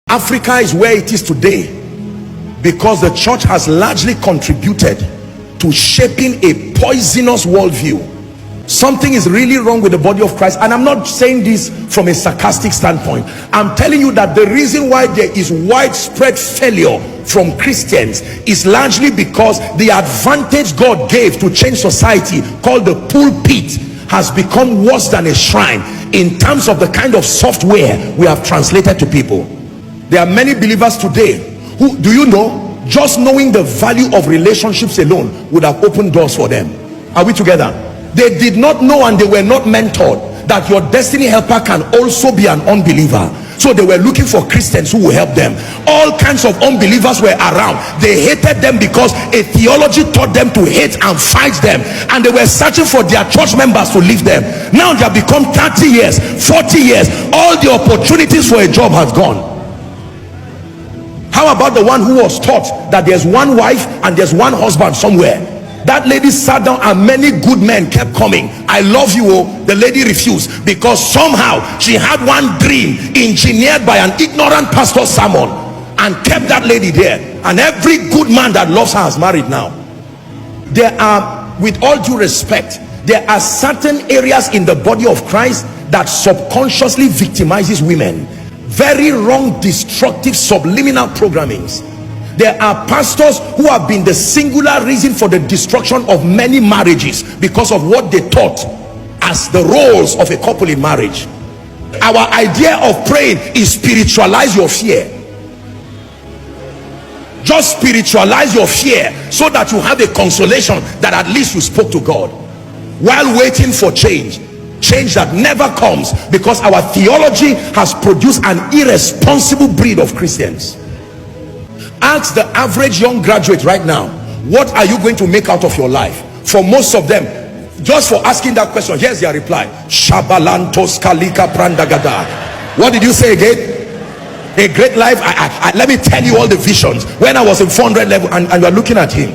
Africa is where it is today because the church has largely contributed to shaping a poisonous worldview. Something is really wrong with the body of Christ, and I'm not saying this from a sarcastic standpoint. I'm telling you that the reason why there is widespread failure from Christians is largely because the advantage God gave to change society, called the pulpit, has become worse than a shrine in terms of the kind of software we have translated to people. There are many believers today who, do you know, just knowing the value of relationships alone would have opened doors for them. Are we together? They did not know, and they were not mentored, that your destiny helper can also be an unbeliever. So they were looking for Christians who will help them. All kinds of unbelievers were around. They hated them because a theology taught them to hate and fight them, and they were searching for their church members to leave them. Now they have become 30 years, 40 years. All the opportunities for a job has gone. How about the one who was taught that there's one wife and there's one husband somewhere? That lady sat down and many good men kept coming. I love you. Oh, the lady refused because somehow she had one dream engineered by an ignorant pastor's sermon and kept that lady there. And every good man that loves her has married now. There are, with all due respect, there are certain areas in the body of Christ that subconsciously victimizes women. Very wrong, destructive, subliminal programmings. There are pastors who have been the singular reason for the destruction of many marriages because of what they taught as the roles of a couple in marriage. Our idea of praying is spiritualize your fear. Just spiritualize your fear so that you have a consolation that at least you spoke to God while waiting for change. Change that never comes because our theology has produced an irresponsible breed of Christians. Ask the average young graduate right now, what are you going to make out of your life? For most of them, just for asking that question, here's their reply: Shabalantos Kalika Prandagada. What did you say again? A great life. Let me tell you all the visions when I was in 400 level, and you are looking at him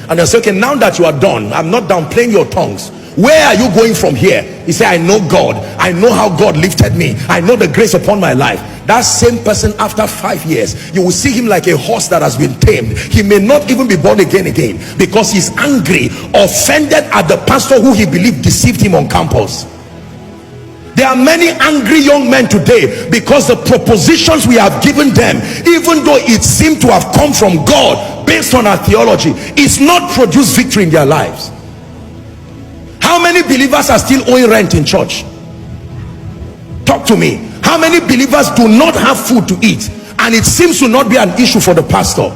and I say, okay, now that you are done, I'm not downplaying your tongues. Where are you going from here? He said, I know God. I know how God lifted me. I know the grace upon my life. That same person, after 5 years, you will see him like a horse that has been tamed. He may not even be born again because he's angry, offended at the pastor who he believed deceived him on campus. There are many angry young men today because the propositions we have given them, even though it seemed to have come from God based on our theology, it's not produced victory in their lives. How many believers are still owing rent in church? Talk to me. How many believers do not have food to eat, and it seems to not be an issue for the pastor,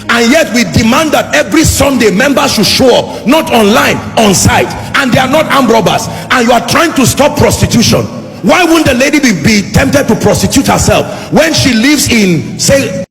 and yet we demand that every Sunday members should show up, not online, on site, and they are not armed robbers, and you are trying to stop prostitution. Why wouldn't the lady be tempted to prostitute herself when she lives in, say,